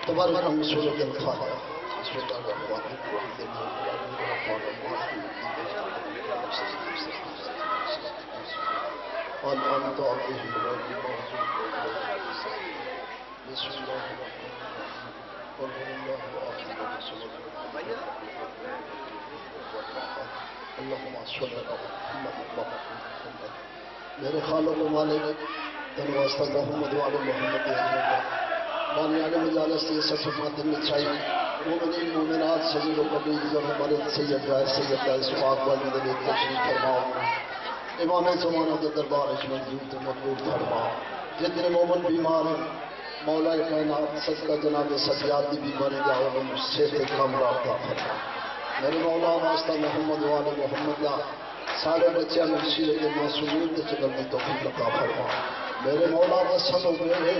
تبارك من سورة الفاتحة. بسم الله الرحمن الرحيم. أنعمت عليهم غير المغضوب عليهم. بسم الله الرحمن الرحيم. قل هو الله أحد الصمد اللهم صل على محمد میرے خالق و مالک تن واسطہ محمد وعلی محمد بانی علی مجالس یہ سب فرماتے ہیں چاہیے مومنین مومنات صغیر و کبیر اور ہمارے سید اسفاق والد علی تشریف فرماؤ امام زمانہ کے دربار اچ منظور مقبول فرماؤ جتنے مومن بیمار ہیں مولا کائنات صدقہ جناب سجاد کی بیماری جاؤ ہم صحت کامرہ عطا فرما میرے مولا واسطہ محمد وعلی محمد سارے بچے مرشید کے معصومیت تے چلن دی توفیق عطا فرما میرے مولا وسن ہوئے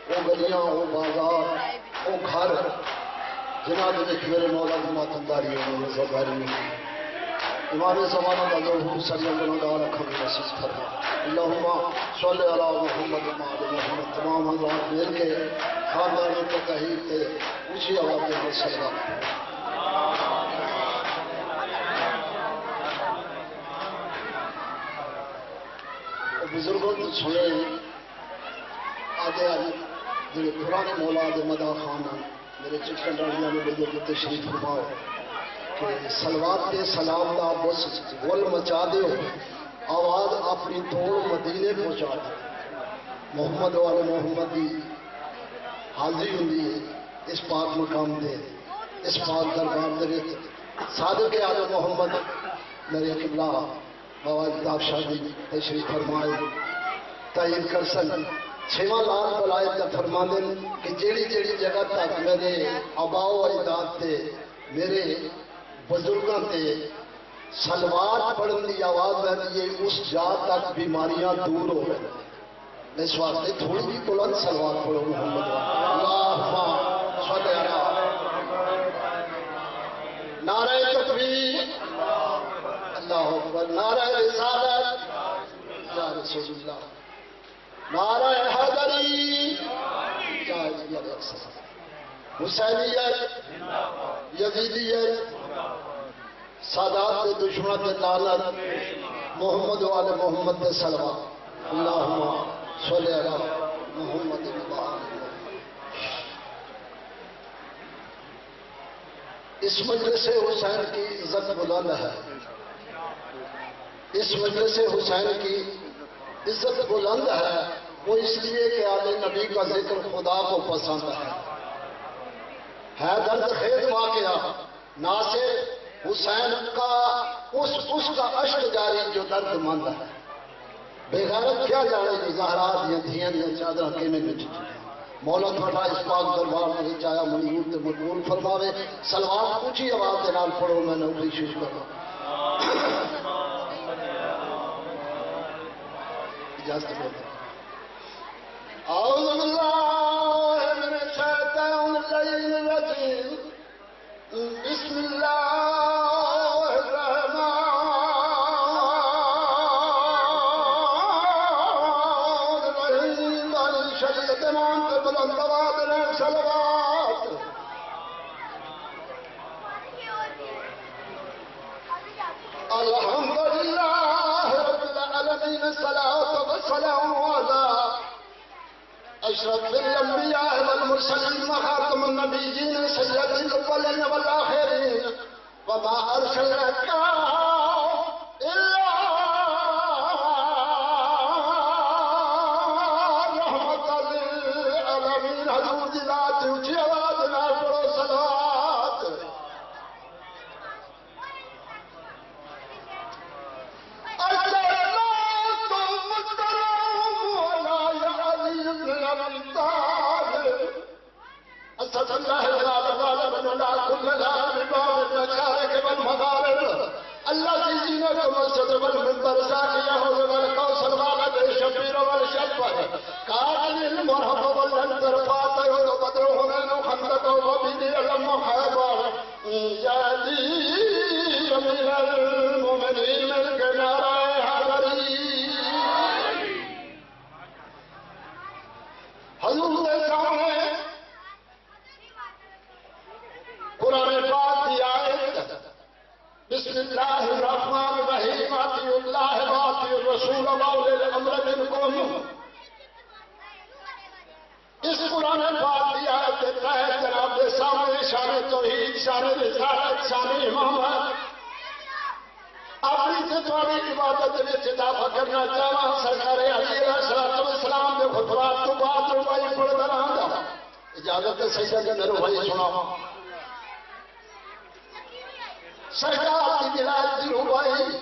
وہ گلیاں وہ بازار وہ گھر جناب وچ میرے مولا کی ماتمداری ہوئی زباری ہوئی امام زمانہ کا ظہور صلی اللہ علیہ وسلم نصیب فرما اللہم صلی علی محمد وعلی محمد تمام حضرات مل کے خاندان کے تحید تے اونچی آواز میں صلوات بزرگوں تو سنے آگے جو پرانے مولا دے مدہ خان میرے چکن ڈالیاں میں بزرگ تشریف فرماؤ کہ سلوات کے سلام دا بس غل مچا دے آواز اپنی توڑ مدینے پہنچا دے محمد والے محمد دی حاضری ہوئی ہے اس پاک مقام دے اس پاک دربار دے صادق اعظم محمد میرے قبلہ بابا اجداب شاہی تشریف فرمائے تعین کر سن چھواں لال بلائے کا فرما دیں کہ جیڑی جیڑی جگہ تک میرے آبا و اجداد تے میرے بزرگاں تے سلوات پڑھن دی آواز ہے اس جا تک بیماریاں دور ہو گئے اس واسطے تھوڑی بھی بلند سلوات پڑھو محمد اللہم صلی علی نعرہ تکبیر اللہ اکبر نعرہ رسالت یا رسول اللہ نعرہ حیدری یا حسینیت یزیدیت سادات کے دشمن کے لعنت محمد والے محمد کے صلوات اللہم صلی علی محمد اس مجلس حسین کی عزت بلند ہے اس مجلس حسین کی عزت بلند ہے وہ اس لیے کہ آل نبی کا ذکر خدا کو پسند ہے درد خیز واقعہ ناصر حسین کا اس کا عشق جاری جو درد مند ہے بے غیرت کیا جانے جو زہرات یا دھیان یا چادرہ کینے بچی مولا تھوڑا اس پاک دربار میں چاہیا منظور تے مقبول فرماوے سلوات اونچی آواز دے نال پڑھو میں نے کوشش کروں اجازت کرو اعوذ باللہ من الشیطان الرجیم بسم اللہ الرحمن الرحیم علی شریعت مان کے بلند آواز میں صلوات الحمدللہ رب العالمین الصلاة والسلام علی اشرف الانبیاء والمرسلین وخاتم النبیین سید الاولین والآخرین وما ارسلناک الا رحمت للعالمین حضور دی ذات اونچی آواز نال پڑھو صلوات اسد اللہ الغالب غالب لا كل غالب باب المشارق والمغارب شان رسالت شان امامت اپنی تتواری عبادت میں اضافہ کرنا چاہاں سرکار علی علیہ السلام کے خطبات تو بعد روائی پڑھ دران دا اجازت سیدہ کے اندر روائی سنا سرکار کی بلاد دی روائی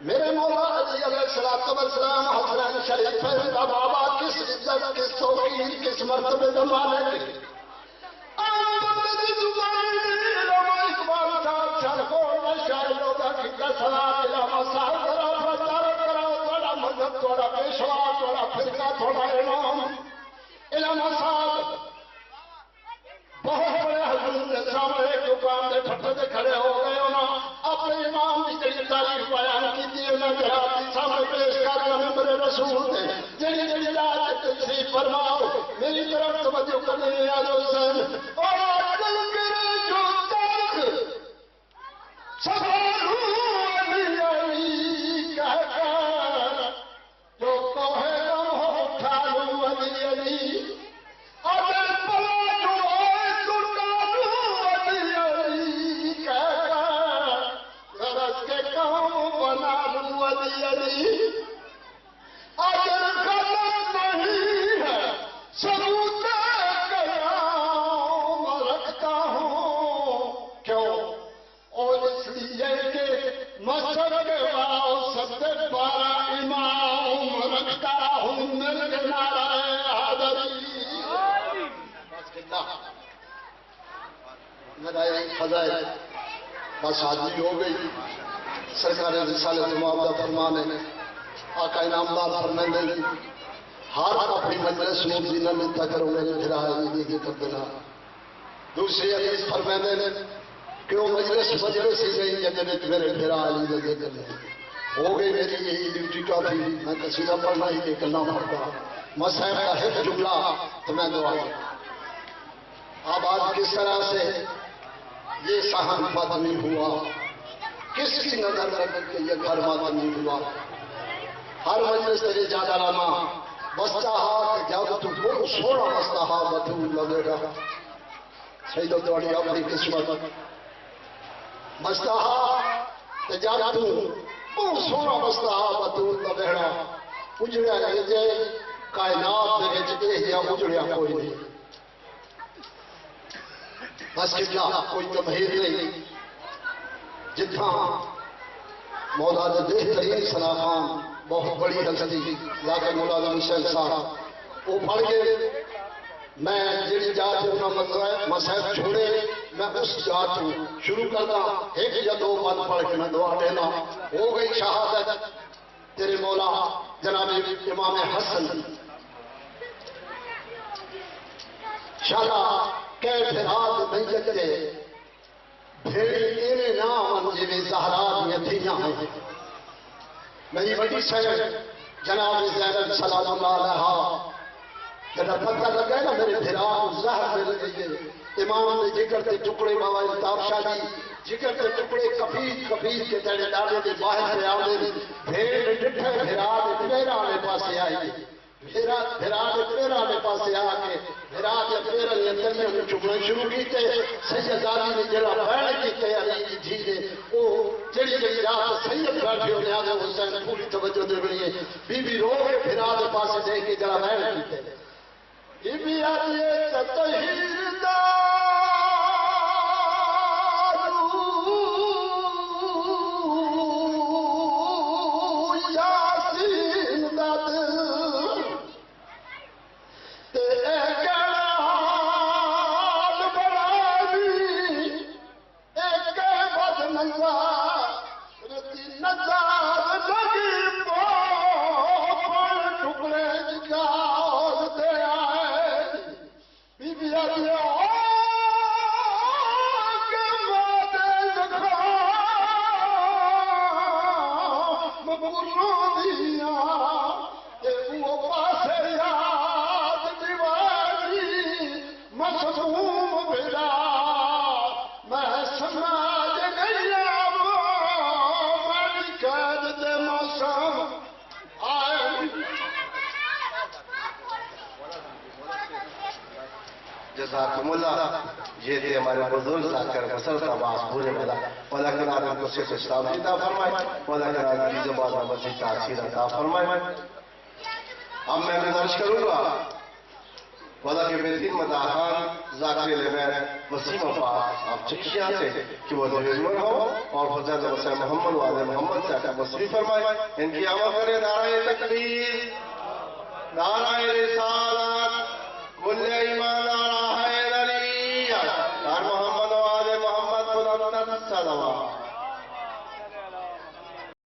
میرے مولا علی علیہ السلام حسنین شریف کا بابا کس عزت کس توقیر کس مرتبے کا مالک تھوڑا پیشوا تھوڑا فرقہ تھوڑا امام علامہ صاحب بہت بڑے حضور کے سامنے دکان دے پھٹے دے کھڑے ہو گئے انہاں اپنے امام کی جڑی تعریف بیان کی تھی انہاں کے سامنے پیش کر کے میرے رسول نے جڑی جڑی رات تشریف فرماؤ میری طرف توجہ کرنے یا حسین اور عدل کرے جو تک سبحان علی کہہ جو کوہے غم ہو اٹھا لوں علی علی اگر پلا جو آئے ترکا لوں علی علی کہہ غرض کے کام بنا لوں علی علی اگر غلط نہیں ہے ثبوت قیام رکھتا ہوں کیوں اور اس لیے کہ مسجد کے واسطے 12 امام رکھتا ہوں میرے نعرہ حیدری میرا ایک فضائل بس حاضری ہو گئی سرکار رسالت معاوضہ فرمانے آقا انعامدار فرمانے ہر اپنی مجلس میں زینہ ملتا کرو میرے پھرا علی کی کر دینا دوسری حدیث فرمانے کہ وہ مجلس ہی نہیں جنت میرے پھرا علی لگے کرنے ہو گئی میری یہی ڈیوٹی کا بھی میں قصیدہ پڑھنا ہی کہ کرنا پڑتا مسائل کا حفظ جملہ تو میں دعا اب آج کس طرح سے یہ صحن ماتمی ہوا کس کی نظر رکھ کے یہ گھر ماتمی ہوا ہر مجلس تیرے جانا لاما بستا کہ جب تو بہت سونا بستا بدھول لگے گا سیدہ دوڑی اپنی قسمت بستا کہ جب تو بہت سونا بستا بدھول لگے گا اجڑیا نہیں جائے کائنات دے جگہ یا اجڑیا کوئی نہیں بس کتنا کوئی تمہید نہیں جتنا مولا دے بہترین صلاحان بہت بڑی ہستی لاکہ مولا حسین صاحب وہ پڑھ گئے میں جڑی جات انہوں مسائب چھوڑے میں اس جات شروع کرنا ایک یا دو بات پڑھ کے میں دعا دینا ہو گئی شہادت تیرے مولا جناب امام حسن شالا کیف رات بیجت کے بھیڑی اینے نام جنہیں زہرات میں تھیاں ہیں میری بڑی سیر جناب زینب صلی اللہ علیہ جب پتہ لگا نا میرے بھران زہر میں لگے امام نے جگر کے ٹکڑے بابا الطاف شاہ جی جگر کے ٹکڑے کفید کے تیرے ڈالے دے باہر سے آنے بھیڑ ڈٹھے بھران پیرانے پاسے آئی بھران پیرانے پاسے آکے بھران پیرانے اندر میں انہیں چکنے شروع کیتے سیدازادی نے جڑا بین کیتے علی کی جھیلے وہ جڑی جڑی رات سید بیٹھے ہونے آگے حسین پوری توجہ دے بڑی بی بی رو گئے بھران پاسے دے کے جڑا بین کیتے بی بی آئیے تطہیر دارو یاسین داد جزاکم اللہ یہ تھے ہمارے بزرگ ذاکر بسر تباس پورے مولا کرام ان کو صرف اسلام عطا فرمائے، مولا کرام کی زبان میں مزید تاثیر عطا فرمائے۔ اب میں گزارش کروں گا مولا کے بہترین مداحان ذاکر لیبر وسیم عباس آپ چکشیاں سے کہ وہ ذریعہ ہو اور حضرت وسیم محمد والد محمد سے آپ مصری فرمائے۔ ان کی آمد کرے نعرہ تکبیر، نعرہ رسالت، کل ایمان، نعرہ حیدریہ، اور محمد والد محمد بلند صلوات۔